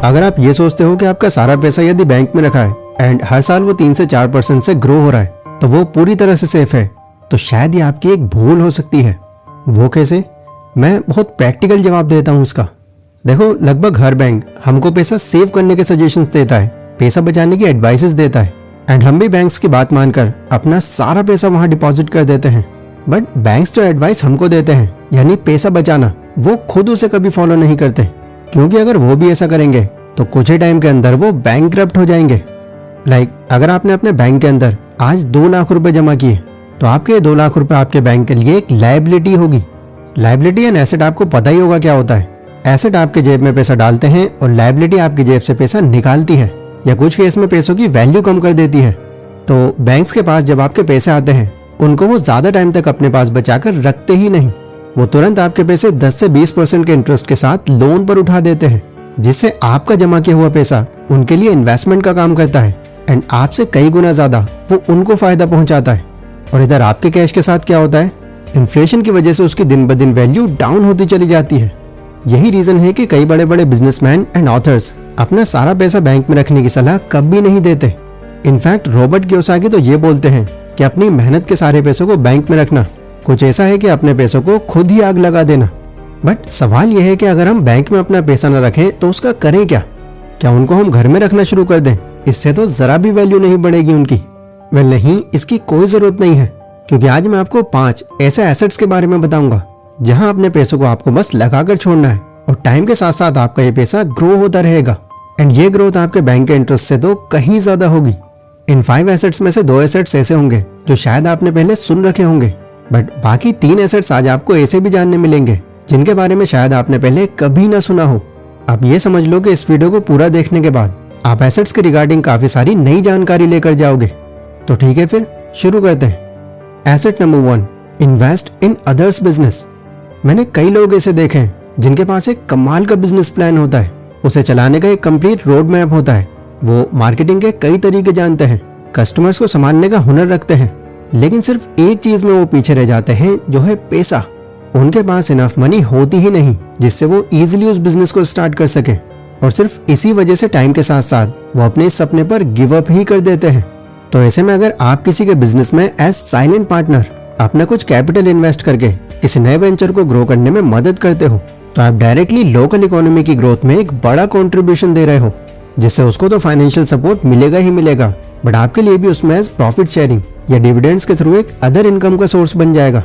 अगर आप ये सोचते हो कि आपका सारा पैसा यदि बैंक में रखा है एंड हर साल वो 3 से 4% से ग्रो हो रहा है तो वो पूरी तरह से सेफ है, तो शायद ये आपकी एक भूल हो सकती है। वो कैसे? मैं बहुत प्रैक्टिकल जवाब देता हूँ इसका। देखो, लगभग हर बैंक हमको पैसा सेव करने के सजेशंस देता है, पैसा बचाने की एडवाइसेस देता है एंड हम भी बैंक्स की बात मानकर अपना सारा पैसा वहाँ डिपॉजिट कर देते हैं। बट बैंक्स जो एडवाइस हमको देते हैं यानी पैसा बचाना, वो खुद उसे कभी फॉलो नहीं करते, क्योंकि अगर वो भी ऐसा करेंगे तो कुछ ही टाइम के अंदर वो बैंकक्रप्ट हो जाएंगे। अगर आपने अपने बैंक के अंदर आज 2 लाख रुपए जमा किए तो आपके 2 लाख रुपए आपके बैंक के लिए एक लायबिलिटी होगी। लायबिलिटी एंड एसेट आपको पता ही होगा क्या होता है। एसेट आपके जेब में पैसा डालते हैं और लायबिलिटी आपकी जेब से पैसा निकालती है या कुछ केस में पैसों की वैल्यू कम कर देती है। तो बैंक्स के पास जब आपके पैसे आते हैं उनको वो ज्यादा टाइम तक अपने पास बचाकर रखते ही नहीं, वो तुरंत आपके पैसे 10 से 20% के इंटरेस्ट के साथ लोन पर उठा देते हैं, जिससे आपका जमा किया हुआ पैसा उनके लिए इन्वेस्टमेंट का काम करता है एंड आपसे कई गुना ज्यादा वो उनको फायदा पहुंचाता है। और इधर आपके कैश के साथ क्या होता है? इन्फ्लेशन की वजह से उसकी दिन ब दिन वैल्यू डाउन होती चली जाती है। यही रीजन है कि कई बड़े बड़े बिजनेसमैन एंड ऑथर्स अपना सारा पैसा बैंक में रखने की सलाह कभी नहीं देते। इनफैक्ट रॉबर्ट कियोसाकी तो ये बोलते हैं कि अपनी मेहनत के सारे पैसों को बैंक में रखना कुछ ऐसा है कि अपने पैसों को खुद ही आग लगा देना। बट सवाल यह है कि अगर हम बैंक में अपना पैसा न रखें तो उसका करें क्या? क्या उनको हम घर में रखना शुरू कर दें? इससे तो जरा भी वैल्यू नहीं बढ़ेगी उनकी। वेल नहीं, इसकी कोई जरूरत नहीं है, क्योंकि आज मैं आपको 5 ऐसे एसेट्स के बारे में बताऊंगा जहां अपने पैसों को आपको बस लगाकर छोड़ना है और टाइम के साथ साथ आपका ये पैसा ग्रो होता रहेगा एंड ये ग्रोथ आपके बैंक के इंटरेस्ट से तो कहीं ज्यादा होगी। इन 5 एसेट्स में से 2 एसेट्स ऐसे होंगे जो शायद आपने पहले सुन रखे होंगे, बट बाकी 3 एसेट्स आज आपको ऐसे भी जानने मिलेंगे जिनके बारे में शायद आपने पहले कभी ना सुना हो। आप ये समझ लो कि इस वीडियो को पूरा देखने के बाद आप एसेट्स के रिगार्डिंग काफी सारी नई जानकारी लेकर जाओगे। तो ठीक है, फिर शुरू करते हैं। Asset number 1, invest in others business. मैंने कई लोग ऐसे देखे हैं जिनके पास एक कमाल का बिजनेस प्लान होता है, उसे चलाने का एक कंप्लीट रोड मैप होता है, वो मार्केटिंग के कई तरीके जानते हैं, कस्टमर्स को संभालने का हुनर रखते हैं, लेकिन सिर्फ एक चीज में वो पीछे रह जाते हैं, जो है पैसा। उनके पास इनफ मनी होती ही नहीं जिससे वो इजीली उस बिजनेस को स्टार्ट कर सके और सिर्फ इसी वजह से टाइम के साथ साथ वो अपने इस सपने पर गिव अप ही कर देते हैं। तो ऐसे में अगर आप किसी के बिजनेस में एज साइलेंट पार्टनर अपना कुछ कैपिटल इन्वेस्ट करके किसी नए वेंचर को ग्रो करने में मदद करते हो तो आप डायरेक्टली लोकल इकोनॉमी की ग्रोथ में एक बड़ा कंट्रीब्यूशन दे रहे हो, जिससे उसको तो फाइनेंशियल सपोर्ट मिलेगा ही मिलेगा, बट आपके लिए भी उसमें एज प्रॉफिट शेयरिंग या डिविडेंड्स के थ्रू एक अदर इनकम का सोर्स बन जाएगा।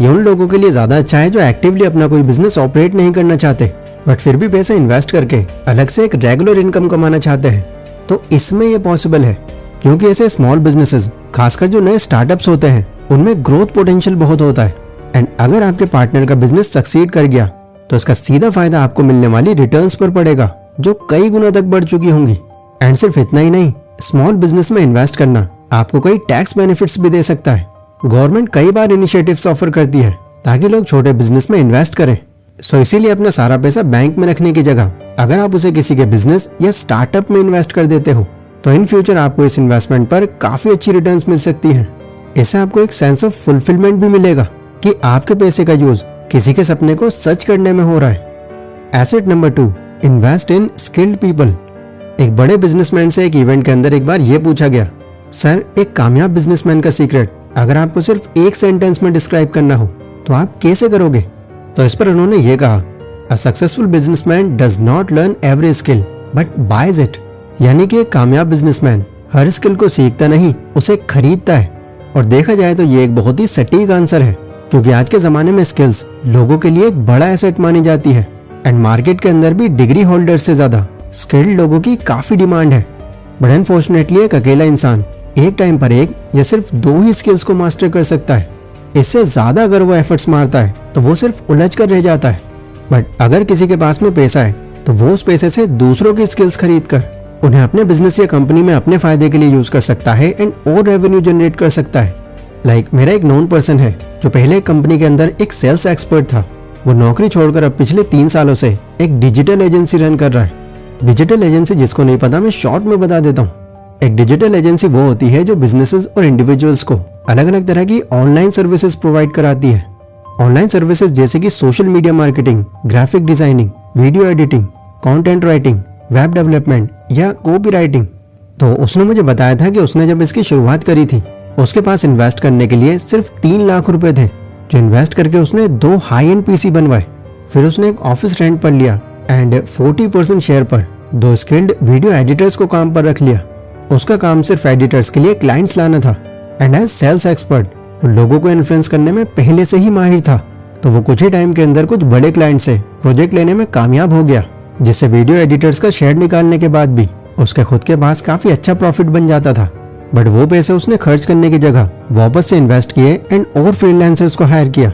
ये उन लोगों के लिए ज्यादा अच्छा है जो एक्टिवली अपना कोई बिजनेस ऑपरेट नहीं करना चाहते बट फिर भी पैसा इन्वेस्ट करके अलग से एक रेगुलर इनकम कमाना चाहते हैं। तो इसमें ये पॉसिबल है, क्योंकि ऐसे स्मॉल बिजनेसेस, खासकर जो नए स्टार्टअप्स होते हैं, उनमें ग्रोथ पोटेंशियल बहुत होता है एंड अगर आपके पार्टनर का बिजनेस सक्सीड कर गया तो इसका सीधा फायदा आपको मिलने वाली रिटर्न्स पर पड़ेगा, जो कई गुना तक बढ़ चुकी होंगी। एंड सिर्फ इतना ही नहीं, स्मॉल बिजनेस में इन्वेस्ट करना आपको कई टैक्स बेनिफिट्स भी दे सकता है। गवर्नमेंट कई बार इनिशिएटिव्स ऑफर करती है ताकि लोग छोटे बिजनेस में इन्वेस्ट करें। सो इसीलिए अपना सारा पैसा बैंक में रखने की जगह अगर आप उसे किसी के बिजनेस या स्टार्टअप में इन्वेस्ट कर देते हो तो इन फ्यूचर आपको इस इन्वेस्टमेंट पर काफी अच्छी रिटर्न्स मिल सकती हैं। इससे आपको एक सेंस ऑफ फुलफिलमेंट भी मिलेगा कि आपके पैसे का यूज किसी के सपने को सच करने में हो रहा है। Asset number 2, invest in skilled people. एक बड़े बिजनेसमैन से एक इवेंट के अंदर एक बार यह पूछा गया, सर एक कामयाब बिजनेसमैन का सीक्रेट अगर आपको सिर्फ एक सेंटेंस में डिस्क्राइब करना हो तो आप कैसे करोगे? तो इस पर उन्होंने ये कहा, a successful businessman does not learn every skill but boys it. यानी कि एक कामयाब बिजनेसमैन हर स्किल को सीखता नहीं, उसे खरीदता है। और देखा जाए तो ये एक बहुत ही सटीक आंसर है, क्योंकि आज के जमाने में स्किल्स लोगों के लिए एक बड़ा एसेट मानी जाती है एंड मार्केट के अंदर भी डिग्री होल्डर से ज्यादा स्किल्ड लोगों की काफी डिमांड है। बट अनफॉर्चुनेटली एक अकेला इंसान एक टाइम पर एक या सिर्फ 2 ही स्किल्स को मास्टर कर सकता है। इससे ज्यादा अगर वो एफर्ट्स मारता है तो वो सिर्फ उलझ कर रह जाता है। बट अगर किसी के पास में पैसा है तो वो उस पैसे से दूसरों की स्किल्स खरीद कर उन्हें अपने बिजनेस या कंपनी में अपने फायदे के लिए यूज कर सकता है एंड और रेवेन्यू जनरेट कर सकता है। मेरा एक नोन पर्सन है जो पहले कंपनी के अंदर एक सेल्स एक्सपर्ट था। वो नौकरी छोड़कर अब पिछले 3 सालों से एक डिजिटल एजेंसी रन कर रहा है। डिजिटल एजेंसी जिसको नहीं पता मैं शॉर्ट में बता देता हूँ। एक डिजिटल एजेंसी वो होती है जो बिजनेसेस और इंडिविजुअल्स को अलग अलग तरह की ऑनलाइन सर्विसेज प्रोवाइड कराती है। ऑनलाइन सर्विसेज जैसे कि social media marketing, graphic designing, video editing, content writing, web development या कॉपी राइटिंग। तो उसने मुझे बताया था कि उसने जब इसकी शुरुआत करी थी उसके पास इन्वेस्ट करने के लिए सिर्फ 3 लाख रुपए थे, जो इन्वेस्ट करके उसने 2 हाई एंड पीसी बनवाए। फिर उसने एक ऑफिस रेंट पर लिया एंड 40% शेयर पर 2 स्किल्ड वीडियो एडिटर्स को काम पर रख लिया। उसका काम सिर्फ एडिटर्स के लिए क्लाइंट्स लाना था एंड एज सेल्स एक्सपर्ट लोगों को इन्फ्लुएंस करने में पहले से ही माहिर था। तो वो कुछ ही टाइम के अंदर कुछ बड़े क्लाइंट से प्रोजेक्ट लेने में कामयाब हो गया, जिससे वीडियो एडिटर्स का शेयर निकालने के बाद भी उसके खुद के पास काफी अच्छा प्रॉफिट बन जाता था। बट वो पैसे उसने खर्च करने की जगह वापस से इन्वेस्ट किए एंड और फ्रीलांसर्स को हायर किया।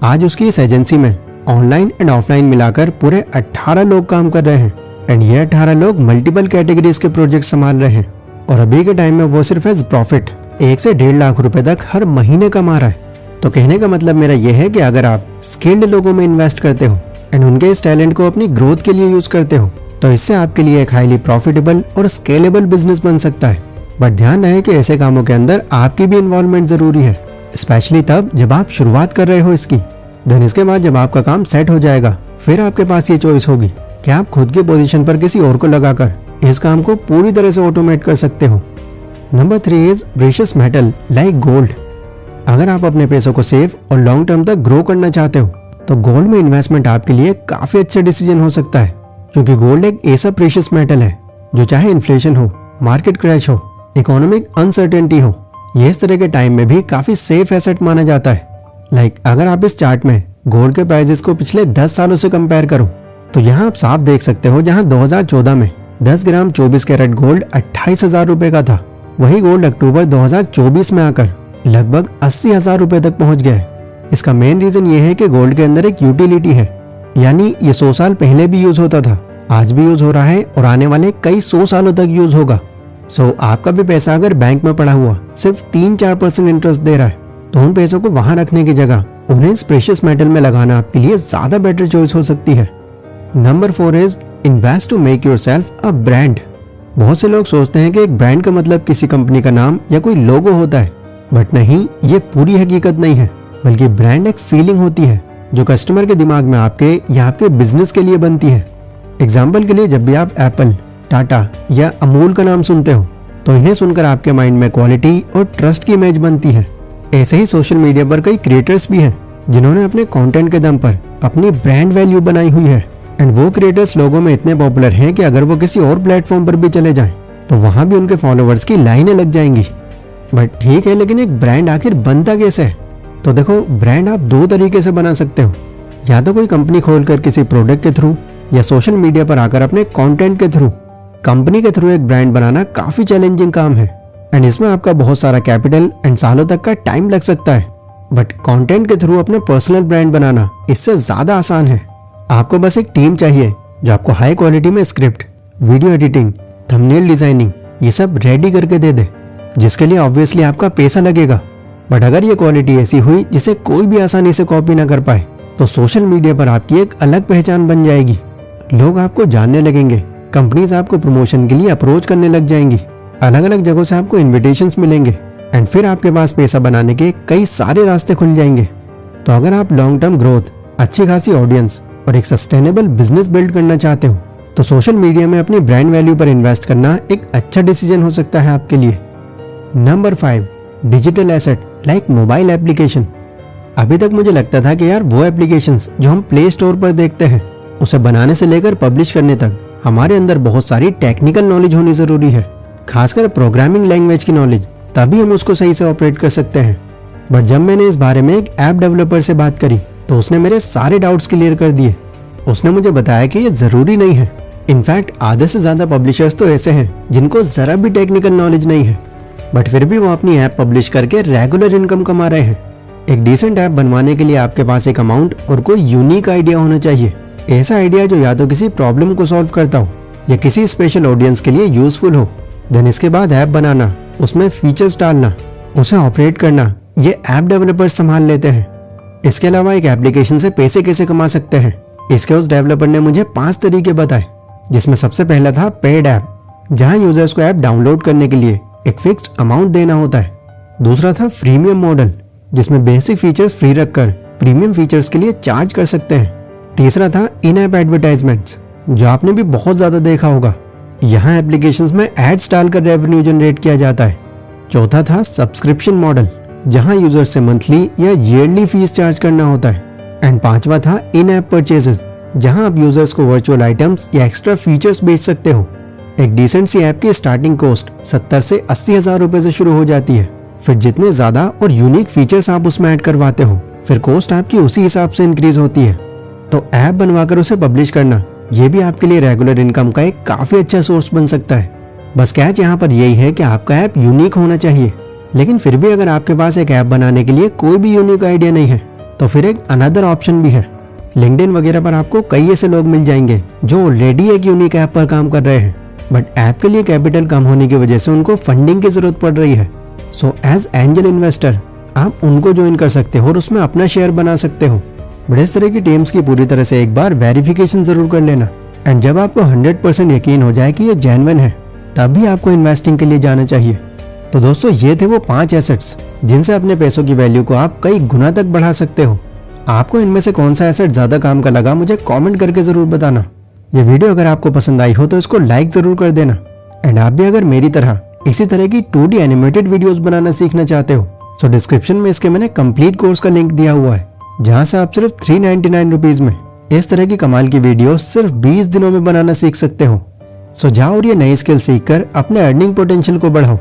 आज उसकी इस एजेंसी में ऑनलाइन एंड ऑफलाइन मिलाकर पूरे 18 लोग काम कर रहे हैं एंड ये 18 लोग मल्टीपल कैटेगरीज के प्रोजेक्ट संभाल रहे हैं। और अभी के टाइम में वो सिर्फ एज प्रॉफिट 1 से 1.5 लाख रुपए तक हर महीने कमा रहा है। तो कहने का मतलब मेरा यह है कि अगर आप स्किल्ड लोगों में इन्वेस्ट करते हो एंड उनके इस टैलेंट को अपनी ग्रोथ के लिए यूज करते हो तो इससे आपके लिए एक हाईली प्रॉफिटेबल और स्केलेबल बिजनेस बन सकता है। बट ध्यान रहे कि ऐसे कामों के अंदर आपकी भी इन्वॉल्वमेंट जरूरी है, स्पेशली तब जब आप शुरुआत कर रहे हो इसकी। देन इसके बाद जब आपका काम सेट हो जाएगा फिर आपके पास ये चॉइस होगी कि आप खुद की पोजीशन पर किसी और को लगाकर इस काम को पूरी तरह से ऑटोमेट कर सकते हो। Number 3 is precious metal like gold. अगर आप अपने पैसों को सेफ और लॉन्ग टर्म तक ग्रो करना चाहते हो तो गोल्ड में इन्वेस्टमेंट आपके लिए काफी अच्छा डिसीजन हो सकता है, क्योंकि गोल्ड एक ऐसा प्रेशियस मेटल है जो चाहे इन्फ्लेशन हो, मार्केट क्रैश हो, इकोनॉमिक अनसर्टेनिटी हो, ये इस तरह के टाइम में भी काफी सेफ एसेट माना जाता है। अगर आप इस चार्ट में गोल्ड के प्राइसेस को पिछले 10 सालों से कंपेयर करो तो यहाँ आप साफ देख सकते हो, जहाँ 2014 में 10 ग्राम 24 कैरेट गोल्ड 28,000 रुपए का था, वही गोल्ड अक्टूबर 2024 में आकर लगभग 80,000 रुपए तक पहुंच गया है। इसका मेन रीजन ये है कि गोल्ड के अंदर एक यूटिलिटी है, यानी ये 100 साल पहले भी यूज होता था, आज भी यूज हो रहा है और आने वाले कई 100 सालों तक यूज होगा। सो आपका भी पैसा अगर बैंक में पड़ा हुआ सिर्फ 3-4% इंटरेस्ट दे रहा है तो उन पैसों को वहां रखने की जगह उन्हें इस प्रेशियस मेटल में लगाना आपके लिए ज्यादा बेटर चॉइस हो सकती है। Number 4 is invest to make yourself a brand. बहुत से लोग सोचते हैं कि एक ब्रांड का मतलब किसी कंपनी का नाम या कोई लोगो होता है, बट नहीं, ये पूरी हकीकत नहीं है, बल्कि ब्रांड एक फीलिंग होती है जो कस्टमर के दिमाग में आपके या आपके बिजनेस के लिए बनती है। एग्जाम्पल के लिए जब भी आप एप्पल, टाटा या अमूल का नाम सुनते हो तो इन्हें सुनकर आपके माइंड में क्वालिटी और ट्रस्ट की इमेज बनती है। ऐसे ही सोशल मीडिया पर कई क्रिएटर्स भी हैं जिन्होंने अपने कंटेंट के दम पर अपनी ब्रांड वैल्यू बनाई हुई है एंड वो क्रिएटर्स लोगों में इतने पॉपुलर हैं कि अगर वो किसी और प्लेटफॉर्म पर भी चले जाएं तो वहां भी उनके फॉलोअर्स की लाइनें लग जाएंगी। बट ठीक है, लेकिन एक ब्रांड आखिर बनता कैसे है? तो देखो, ब्रांड आप 2 तरीके से बना सकते हो, या तो कोई कंपनी खोलकर किसी प्रोडक्ट के थ्रू या सोशल मीडिया पर आकर अपने कंटेंट के थ्रू। कंपनी के थ्रू एक ब्रांड बनाना काफी चैलेंजिंग काम है एंड इसमें आपका बहुत सारा कैपिटल एंड सालों तक का टाइम लग सकता है। बट कंटेंट के थ्रू अपने पर्सनल ब्रांड बनाना इससे ज्यादा आसान है। आपको बस एक टीम चाहिए जो आपको हाई क्वालिटी में script, video editing, thumbnail designing ये सब रेडी करके दे दे, जिसके लिए ऑब्वियसली आपका पैसा लगेगा। बट अगर ये क्वालिटी ऐसी हुई जिसे कोई भी आसानी से कॉपी ना कर पाए तो सोशल मीडिया पर आपकी एक अलग पहचान बन जाएगी। लोग आपको जानने लगेंगे, कंपनीज आपको प्रमोशन के लिए अप्रोच करने लग जाएंगी, अलग अलग जगहों से आपको इन्विटेशंस मिलेंगे एंड फिर आपके पास पैसा बनाने के कई सारे रास्ते खुल जाएंगे। तो अगर आप लॉन्ग टर्म ग्रोथ, अच्छी खासी ऑडियंस और एक सस्टेनेबल बिजनेस बिल्ड करना चाहते हो तो सोशल मीडिया में अपनी ब्रांड वैल्यू पर इन्वेस्ट करना एक अच्छा डिसीजन हो सकता है आपके लिए। Number 5, digital asset like mobile application. अभी तक मुझे लगता था कि यार वो एप्लीकेशंस जो हम प्ले स्टोर पर देखते हैं उसे बनाने से लेकर पब्लिश करने तक हमारे अंदर बहुत सारी टेक्निकल नॉलेज होनी जरूरी है, खासकर प्रोग्रामिंग लैंग्वेज की नॉलेज, तभी हम उसको सही से ऑपरेट कर सकते हैं। बट जब मैंने इस बारे में एक ऐप डेवलपर से बात करी तो उसने मेरे सारे डाउट्स क्लियर कर दिए। उसने मुझे बताया कि ये जरूरी नहीं है, इनफैक्ट आधे से ज्यादा पब्लिशर्स तो ऐसे हैं जिनको जरा भी टेक्निकल नॉलेज नहीं है, बट फिर भी वो अपनी ऐप पब्लिश करके रेगुलर इनकम कमा रहे हैं। एक डिसेंट ऐप बनवाने के लिए आपके पास एक अमाउंट और कोई यूनिक आइडिया होना चाहिए, ऐसा आइडिया जो या तो किसी प्रॉब्लम को सॉल्व करता हो या किसी स्पेशल ऑडियंस के लिए यूजफुल हो। देन इसके बाद ऐप बनाना, उसमें फीचर्स डालना, उसे ऑपरेट करना, ये ऐप डेवलपर्स संभाल लेते हैं। इसके अलावा एक एप्लीकेशन से पैसे कैसे कमा सकते हैं, इसके उस डेवलपर ने मुझे 5 तरीके बताए, जिसमें सबसे पहला था पेड ऐप, जहां यूजर्स को ऐप डाउनलोड करने के लिए एक फिक्स्ड अमाउंट देना होता है। दूसरा था फ्रीमियम मॉडल, जिसमें बेसिक फीचर्स फ्री रखकर प्रीमियम फीचर्स के लिए चार्ज कर सकते हैं। तीसरा था इन ऐप एडवर्टाइजमेंट्स, जो आपने भी बहुत ज़्यादा देखा होगा। यहाँ एप्लीकेशंस में एड्स डालकर रेवेन्यू जनरेट किया जाता है। चौथा था सब्सक्रिप्शन मॉडल, जहाँ यूजर से मंथली या ईयरली फीस चार्ज करना होता है। एंड पांचवा था इन ऐप परचेजेस, जहाँ आप यूजर्स को वर्चुअल आइटम्स या एक्स्ट्रा फीचर्स बेच सकते हो। एक डिसेंट सी ऐप की स्टार्टिंग कॉस्ट 70 से 80 हज़ार रुपए से शुरू हो जाती है। फिर जितने ज़्यादा और यूनिक फीचर्स आप उसमें ऐड करवाते हो, फिर कॉस्ट आपकी उसी हिसाब से इंक्रीज होती है। तो ऐप बनवाकर उसे पब्लिश करना, ये भी आपके लिए रेगुलर इनकम का एक काफ़ी अच्छा सोर्स बन सकता है। बस कैच यहाँ पर यही है कि आपका ऐप यूनिक होना चाहिए। लेकिन फिर भी अगर आपके पास एक ऐप बनाने के लिए कोई भी यूनिक आइडिया नहीं है, तो फिर एक अनदर ऑप्शन भी है। लिंक्डइन वगैरह पर आपको कई ऐसे लोग मिल जाएंगे जो ऑलरेडी एक यूनिक ऐप पर काम कर रहे हैं, बट ऐप के लिए कैपिटल कम होने की वजह से उनको फंडिंग की जरूरत पड़ रही है। सो एज एंजल इन्वेस्टर आप उनको ज्वाइन कर सकते हो और उसमें अपना शेयर बना सकते हो। बट इस तरह की टीम्स की पूरी तरह से एक बार वेरिफिकेशन जरूर कर लेना। एंड जब आपको 100% यकीन हो जाए कि ये जेन्युइन है, तभी आपको इन्वेस्टिंग के लिए जाना चाहिए। तो दोस्तों, ये थे वो 5 एसेट्स जिनसे अपने पैसों की वैल्यू को आप कई गुना तक बढ़ा सकते हो। आपको इनमें से कौन सा एसेट ज्यादा काम का लगा, मुझे कमेंट करके जरूर बताना। ये वीडियो अगर आपको पसंद आई हो तो इसको लाइक जरूर कर देना। एंड आप भी अगर मेरी तरह इसी तरह की 2D एनिमेटेड वीडियोस बनाना सीखना चाहते हो, तो डिस्क्रिप्शन में इसके मैंने कंप्लीट कोर्स का लिंक दिया हुआ है, जहां से आप सिर्फ 399 रुपीज में इस तरह की कमाल की वीडियो सिर्फ 20 दिनों में बनाना सीख सकते हो। सो जाओ और ये नई स्किल सीखकर अपने अर्निंग पोटेंशियल को बढ़ाओ।